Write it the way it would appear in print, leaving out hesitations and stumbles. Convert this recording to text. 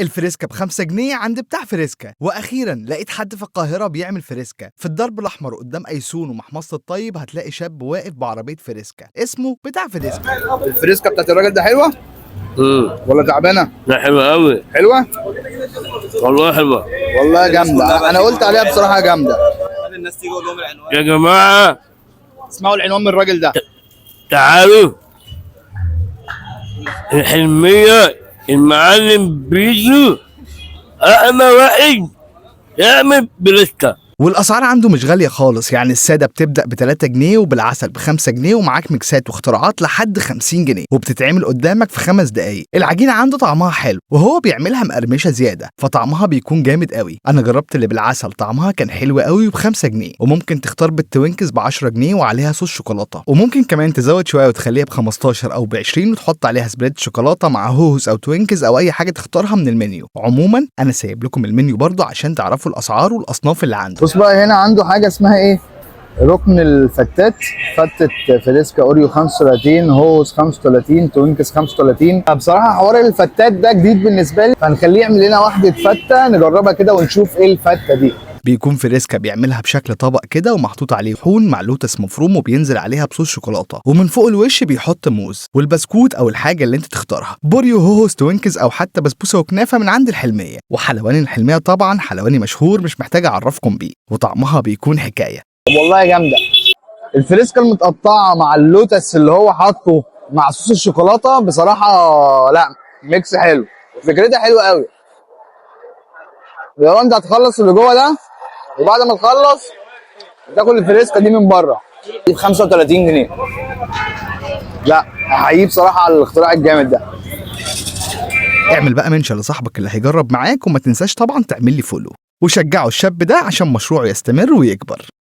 الفريسكا ب5 جنيه عند بتاع فريسكا. واخيرا لقيت حد في القاهره بيعمل فريسكا. في الدرب الاحمر قدام ايسون ومحمصه الطيب هتلاقي شاب واقف بعربيه فريسكا اسمه بتاع فريسكا. الفريسكا بتاعت الراجل ده حلوه ولا تعبانه؟ لا حلوة قوي. حلوه والله حلوة. والله جامده، انا قلت عليها بصراحه جامده. الناس تيجي اقول لهم العنوان يا جماعة اسمعوا العنوان من الراجل ده. تعالوا الحلمية المعلم بيزو أعمى واحد يعمل بريسكا. والاسعار عنده مش غاليه خالص، يعني الساده بتبدا ب3 جنيه وبالعسل ب5 جنيه ومعاك ميكسات واختراعات لحد 50 جنيه وبتتعمل قدامك في 5 دقايق. العجينه عنده طعمها حلو وهو بيعملها مقرمشه زياده فطعمها بيكون جامد قوي. انا جربت اللي بالعسل طعمها كان حلو قوي ب5 جنيه، وممكن تختار بالتوينكس ب10 جنيه وعليها صوص شوكولاته، وممكن كمان تزود شويه وتخليها ب15 او ب20 وتحط عليها سبريد شوكولاته مع هوهوس او توينكس او اي حاجه تختارها من المنيو. عموما انا سايب لكم المنيو برضو عشان تعرفوا الاسعار والاصناف اللي عنده. بص بقى، هنا عنده حاجه اسمها ايه؟ ركن الفتات، فتة فريسكا اوريو 35، هوز 35، توينكس 35. بصراحه حوار الفتات ده جديد بالنسبه لي، فهنخليه يعمل لنا واحده فته نجربها كده ونشوف ايه الفته دي. بيكون فريسكا بيعملها بشكل طبق كده ومحطوط عليه طحون مع لوتس مفروم وبينزل عليها بصوص شوكولاته، ومن فوق الوش بيحط موز والبسكوت او الحاجه اللي انت تختارها، بوريو، هوهوس، توينكس او حتى بسبوسه وكنافه من عند الحلميه. وحلواني الحلميه طبعا حلواني مشهور مش محتاج اعرفكم بيه، وطعمها بيكون حكايه. والله جامده الفريسكا المتقطعه مع اللوتس اللي هو حاطه مع صوص الشوكولاته، بصراحه لا ميكس حلو، فكرتها حلوه قوي. لو انت هتخلص اللي جوه ده وبعد ما تخلص تاكل الفريسكا دي من بره ب 35 جنيه. لا احييه بصراحه على الاختراع الجامد ده. اعمل بقى منشن لصاحبك اللي هيجرب معاك، وما تنساش طبعا تعمل لي فولو وشجعوا الشاب ده عشان مشروعه يستمر ويكبر.